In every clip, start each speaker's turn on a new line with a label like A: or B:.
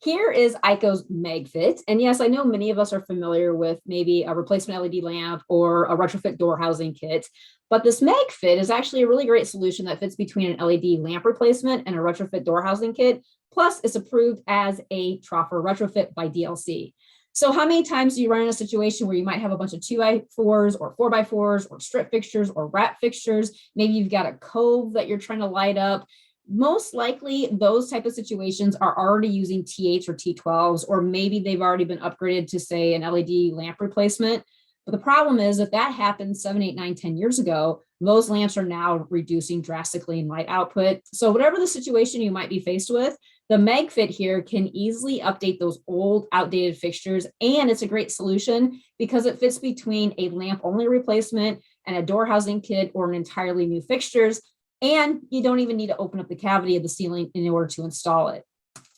A: Here is EiKO's MagFit. And yes, I know many of us are familiar with maybe a replacement LED lamp or a retrofit door housing kit, but this MagFit is actually a really great solution that fits between an LED lamp replacement and a retrofit door housing kit. Plus, it's approved as a Troffer retrofit by DLC. So how many times do you run in a situation where you might have a bunch of 2x4s or 4x4s or strip fixtures or wrap fixtures? Maybe you've got a cove that you're trying to light up. Most likely those type of situations are already using T8s or T12s, or maybe they've already been upgraded to say an LED lamp replacement. But the problem is if that happened 7, 8, 9, 10 years ago, those lamps are now reducing drastically in light output. So whatever the situation you might be faced with, the MagFit here can easily update those old outdated fixtures. And it's a great solution because it fits between a lamp only replacement and a door housing kit or an entirely new fixtures. And you don't even need to open up the cavity of the ceiling in order to install it.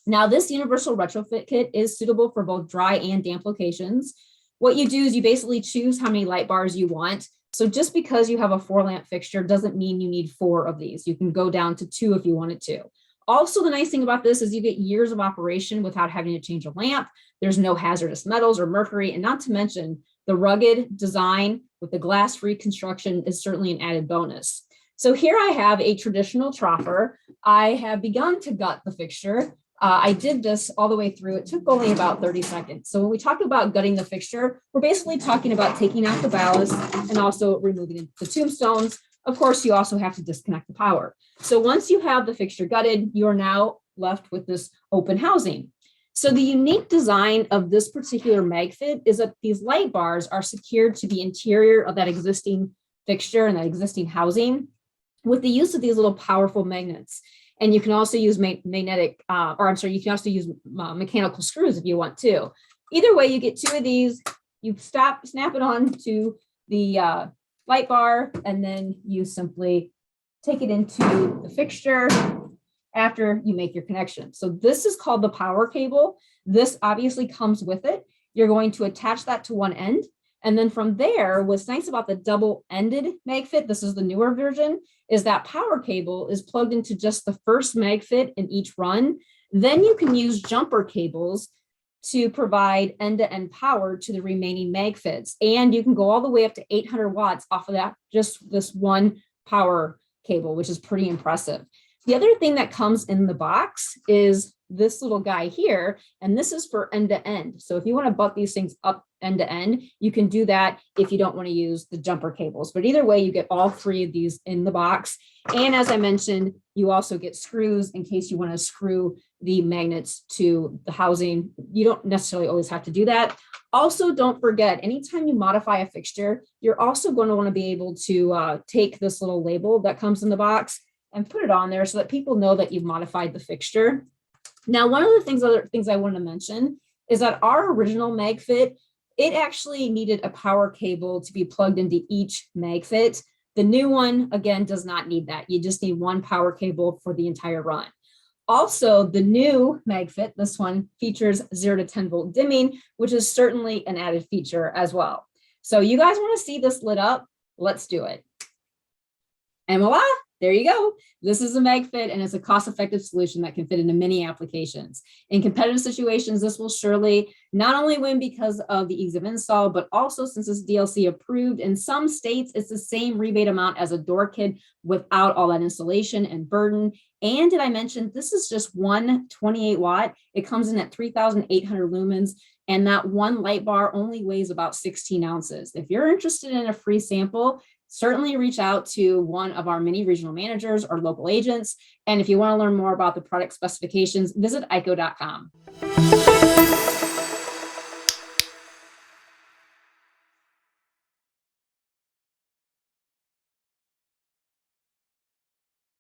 A: Now, this universal retrofit kit is suitable for both dry and damp locations. What you do is you basically choose how many light bars you want. So just because you have a 4-lamp fixture doesn't mean you need 4 of these. You can go down to 2 if you wanted to. Also, the nice thing about this is you get years of operation without having to change a lamp. There's no hazardous metals or mercury, and not to mention the rugged design with the glass-free construction is certainly an added bonus. So here I have a traditional Troffer. I have begun to gut the fixture. I did this all the way through. It took only about 30 seconds. So when we talk about gutting the fixture, we're basically talking about taking out the ballast and also removing the tombstones. Of course, you also have to disconnect the power. So once you have the fixture gutted, you are now left with this open housing. So the unique design of this particular MagFit is that these light bars are secured to the interior of that existing fixture and that existing housing with the use of these little powerful magnets. And you can also use you can also use mechanical screws if you want to. Either way, you get 2 of these, you snap it on to the light bar, and then you simply take it into the fixture after you make your connection. So this is called the power cable. This obviously comes with it. You're going to attach that to one end. And then from there, what's nice about the double-ended MagFit, this is the newer version, is that power cable is plugged into just the first MagFit in each run. Then you can use jumper cables to provide end-to-end power to the remaining MagFits. And you can go all the way up to 800 watts off of that, just this one power cable, which is pretty impressive. The other thing that comes in the box is this little guy here, and this is for end to end. So if you want to butt these things up end to end, you can do that if you don't want to use the jumper cables. But either way, you get all 3 of these in the box. And as I mentioned, you also get screws in case you want to screw the magnets to the housing. You don't necessarily always have to do that. Also, don't forget, anytime you modify a fixture, you're also going to want to be able to take this little label that comes in the box and put it on there so that people know that you've modified the fixture. Now, one of the other things I want to mention is that our original MagFit, it actually needed a power cable to be plugged into each MagFit. The new one, again, does not need that. You just need one power cable for the entire run. Also, the new MagFit, this one features 0 to 10 volt dimming, which is certainly an added feature as well. So you guys want to see this lit up? Let's do it. And voila, there you go. This is a MagFit, and it's a cost-effective solution that can fit into many applications. In competitive situations, this will surely not only win because of the ease of install, but also since it's DLC approved. In some states, it's the same rebate amount as a door kit without all that installation and burden. And did I mention, this is just one 28 watt. It comes in at 3,800 lumens. And that one light bar only weighs about 16 ounces. If you're interested in a free sample, certainly reach out to one of our many regional managers or local agents. And if you want to learn more about the product specifications, visit eiko.com.